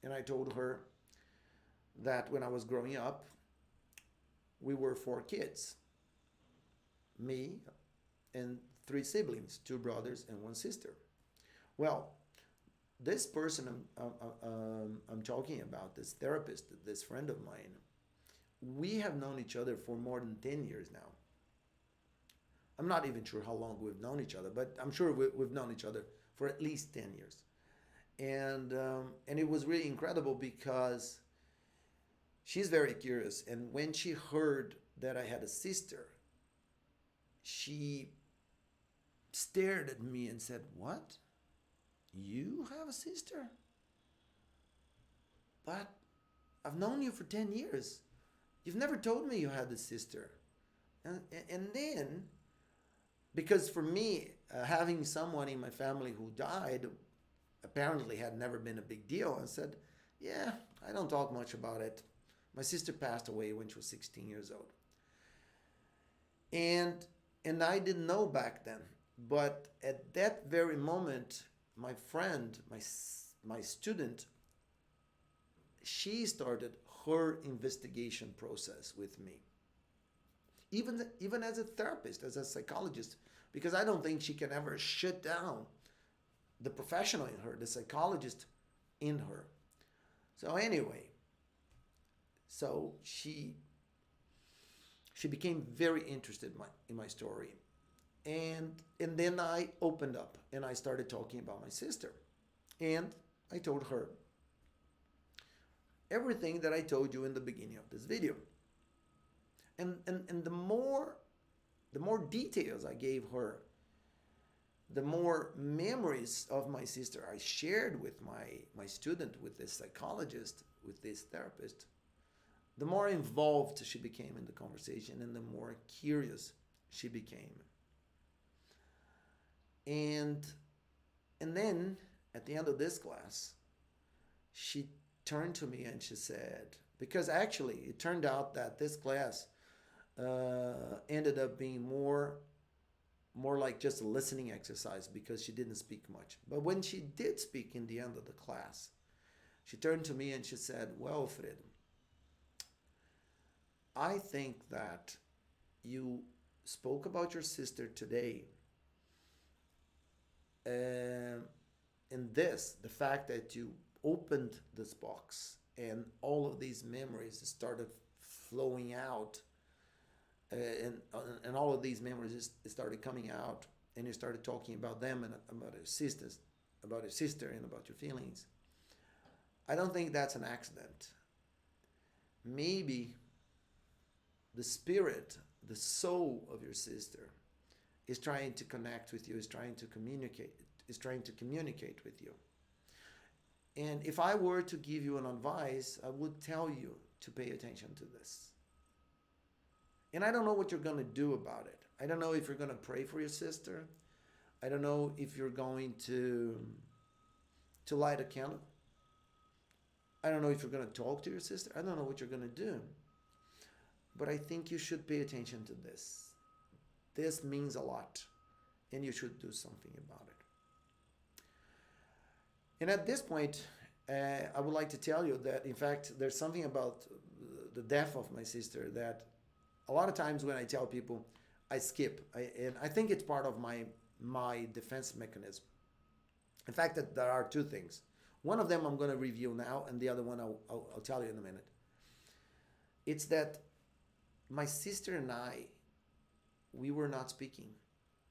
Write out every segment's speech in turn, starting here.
And I told her that when I was growing up, we were four kids, me and three siblings, two brothers and one sister. Well, this person I'm talking about, this therapist, this friend of mine, we have known each other for more than 10 years now. I'm not even sure how long we've known each other, but I'm sure we've known each other for at least 10 years. And it was really incredible because she's very curious. And when she heard that I had a sister, she stared at me and said, "What? You have a sister? But I've known you for 10 years. You've never told me you had a sister." And then, because for me, having someone in my family who died apparently had never been a big deal, I said, "Yeah, I don't talk much about it. My sister passed away when she was 16 years old." And and I didn't know back then, but at that very moment, my friend, my student, she started her investigation process with me. Even as a therapist, as a psychologist, because I don't think she can ever shut down the professional in her, the psychologist in her. So anyway, so she became very interested in my story. And then I opened up and I started talking about my sister. And I told her everything that I told you in the beginning of this video. And the more details I gave her, the more memories of my sister I shared with my student, with this psychologist, with this therapist, the more involved she became in the conversation and the more curious she became. And and then at the end of this class, she turned to me and she said, because actually it turned out that this class ended up being more like just a listening exercise because she didn't speak much. But when she did speak in the end of the class, she turned to me and she said, "Well, Fred, I think that you spoke about your sister today, and the fact that you opened this box and all of these memories started flowing out, and all of these memories started coming out, and you started talking about them and about your sister and about your feelings. I don't think that's an accident. Maybe the spirit, the soul of your sister is trying to connect with you, is trying to communicate with you. And if I were to give you an advice, I would tell you to pay attention to this. And I don't know what you're going to do about it. I don't know if you're going to pray for your sister. I don't know if you're going to light a candle. I don't know if you're going to talk to your sister. I don't know what you're going to do. But I think you should pay attention to this. This means a lot, and you should do something about it." And at this point, I would like to tell you that, in fact, there's something about the death of my sister that a lot of times when I tell people, I skip. And I think it's part of my defense mechanism. In fact, that there are two things. One of them I'm going to review now, and the other one I'll tell you in a minute. It's that my sister and I, we were not speaking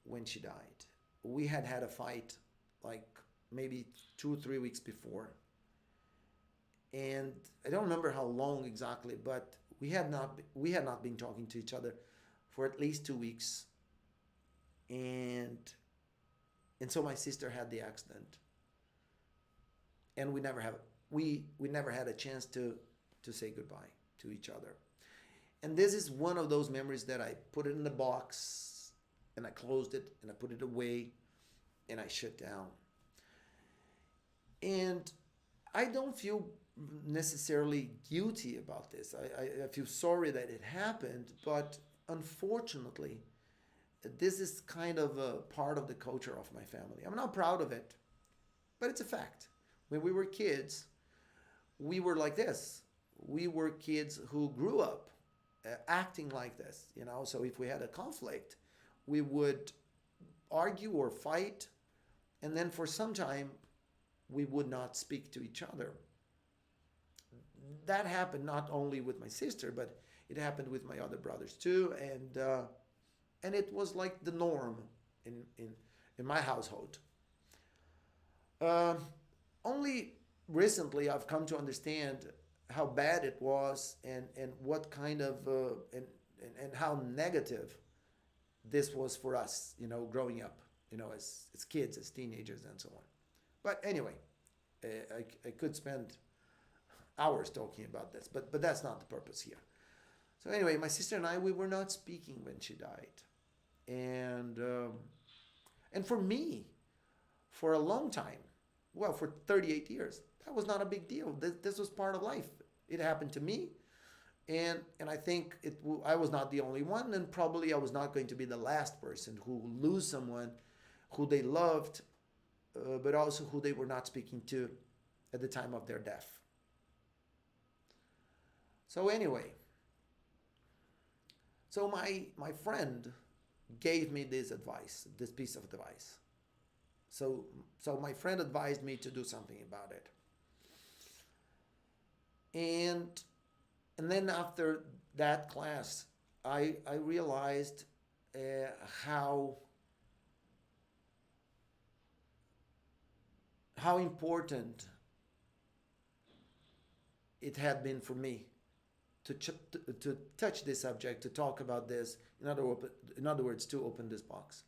when she died. We had had a fight like maybe 2 or 3 weeks before. And I don't remember how long exactly, but we had not been talking to each other for at least 2 weeks. And so my sister had the accident. And we never had a chance to say goodbye to each other. And this is one of those memories that I put it in the box and I closed it and I put it away and I shut down. And I don't feel necessarily guilty about this. I feel sorry that it happened, but unfortunately, this is kind of a part of the culture of my family. I'm not proud of it, but it's a fact. When we were kids, we were like this. We were kids who grew up acting like this, you know. So if we had a conflict, we would argue or fight, and then for some time, we would not speak to each other. That happened not only with my sister, but it happened with my other brothers too, and it was like the norm in my household. Uh, Only recently I've come to understand how bad it was, and what kind of and how negative this was for us, you know, growing up, you know, as kids, as teenagers, and so on. But anyway, I could spend hours talking about this, but that's not the purpose here. So anyway, my sister and I, we were not speaking when she died, and for me, for a long time, well, for 38 years, that was not a big deal. This was part of life. It happened to me, and I think I was not the only one, and probably I was not going to be the last person who lose someone who they loved, but also who they were not speaking to at the time of their death. So anyway, so my friend gave me this advice, this piece of advice. So my friend advised me to do something about it. And and then after that class, I realized how important it had been for me to touch this subject, to talk about this. In other words, to open this box.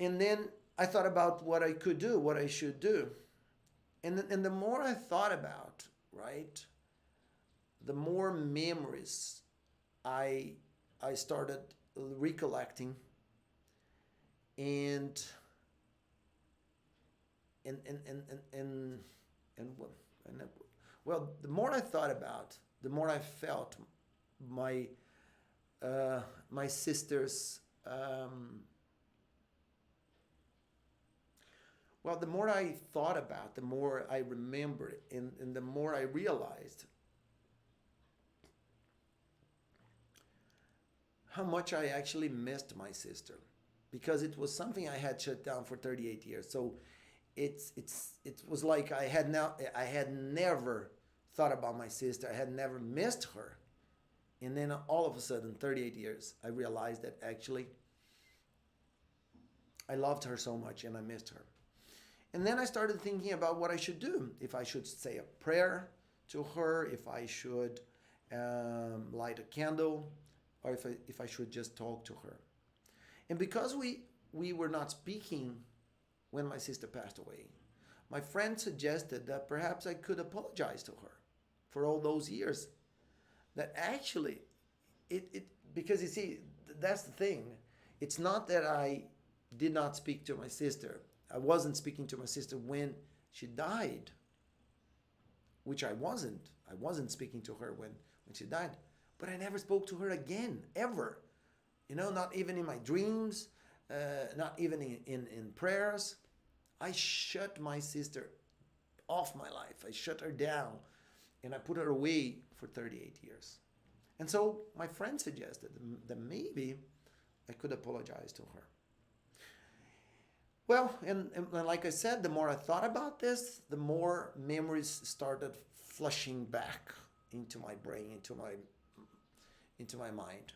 And then I thought about what I could do, what I should do. And the more I thought about, right, the more memories I I started recollecting, and and and and and and, and, well, well, the more I thought about, the more I felt my my sister's. Well, the more I thought about, the more I remembered, and the more I realized how much I actually missed my sister, because it was something I had shut down for 38 years. So it was like I had never thought about my sister. I had never missed her. And then all of a sudden, 38 years, I realized that actually I loved her so much and I missed her. And then I started thinking about what I should do. If I should say a prayer to her, if I should light a candle, or if I should just talk to her. And because we were not speaking when my sister passed away, my friend suggested that perhaps I could apologize to her for all those years. That actually, it because you see, that's the thing. It's not that I did not speak to my sister. I wasn't speaking to my sister when she died, which I wasn't. I wasn't speaking to her when she died. But I never spoke to her again, ever. You know, not even in my dreams, not even in prayers. I shut my sister off my life. I shut her down, and I put her away for 38 years. And so my friend suggested that maybe I could apologize to her. Well, and like I said, the more I thought about this, the more memories started flushing back into my brain, into my mind.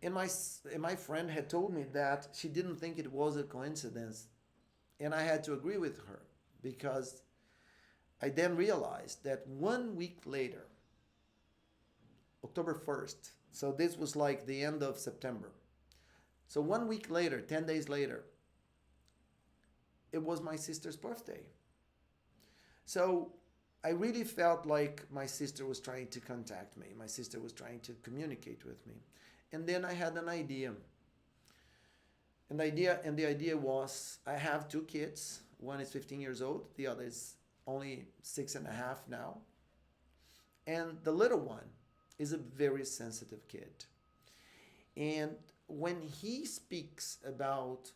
And my friend had told me that she didn't think it was a coincidence, and I had to agree with her, because I then realized that 1 week later, October 1st, so this was like the end of September. So 1 week later, 10 days later, it was my sister's birthday. So I really felt like my sister was trying to contact me. My sister was trying to communicate with me. And then I had an idea. And the idea was, I have two kids. One is 15 years old. The other is only 6.5 now. And the little one is a very sensitive kid. And when he speaks about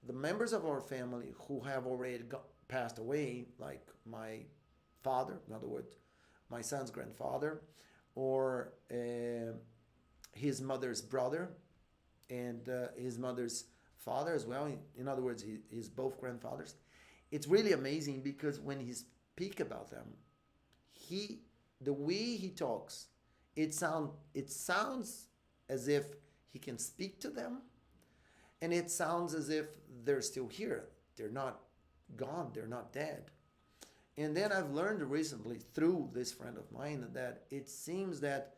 the members of our family who have already passed away, like my father, in other words, my son's grandfather, or his mother's brother, and his mother's father as well. In other words, he's both grandfathers. It's really amazing because when he speak about them, he the way he talks, it sounds as if he can speak to them, and it sounds as if they're still here. They're not gone. They're not dead. And then I've learned recently through this friend of mine that it seems that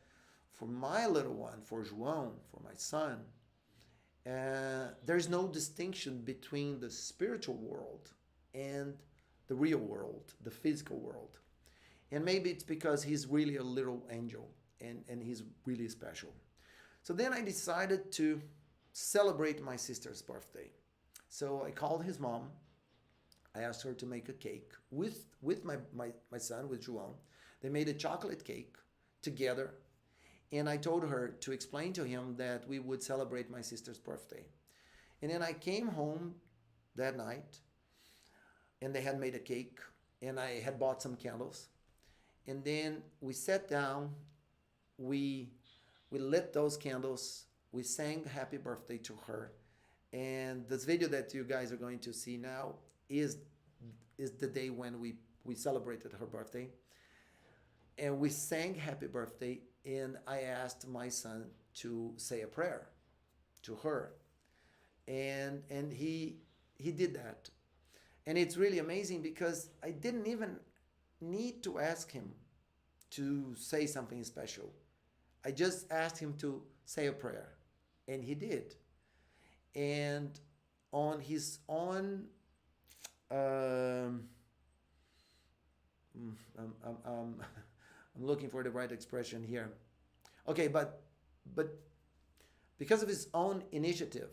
for my little one, for João, for my son, there's no distinction between the spiritual world and the real world, the physical world. And maybe it's because he's really a little angel, and he's really special. So then I decided to celebrate my sister's birthday. So I called his mom. I asked her to make a cake with my son, with João. They made a chocolate cake together. And I told her to explain to him that we would celebrate my sister's birthday. And then I came home that night, and they had made a cake, and I had bought some candles. And then we sat down, we lit those candles, we sang happy birthday to her. And this video that you guys are going to see now is the day when we celebrated her birthday. And we sang happy birthday, and I asked my son to say a prayer to her. And he did that. And it's really amazing because I didn't even need to ask him to say something special. I just asked him to say a prayer, and he did. And on his own, um, I'm looking for the right expression here. Okay, but because of his own initiative,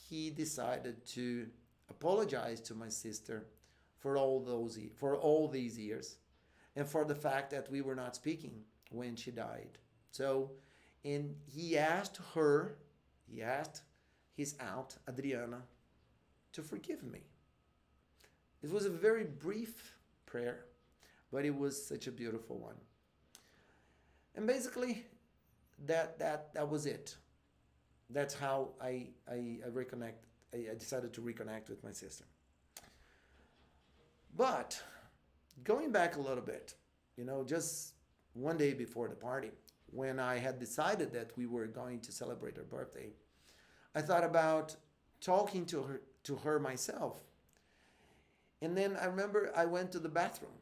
he decided to apologize to my sister for all these years, and for the fact that we were not speaking when she died. So, and he asked his aunt Adriana to forgive me. It was a very brief prayer, but it was such a beautiful one. And basically, that was it. That's how I reconnect. I decided to reconnect with my sister. But going back a little bit, just one day before the party, when I had decided that we were going to celebrate her birthday, I thought about talking to her myself. And then I remember I went to the bathroom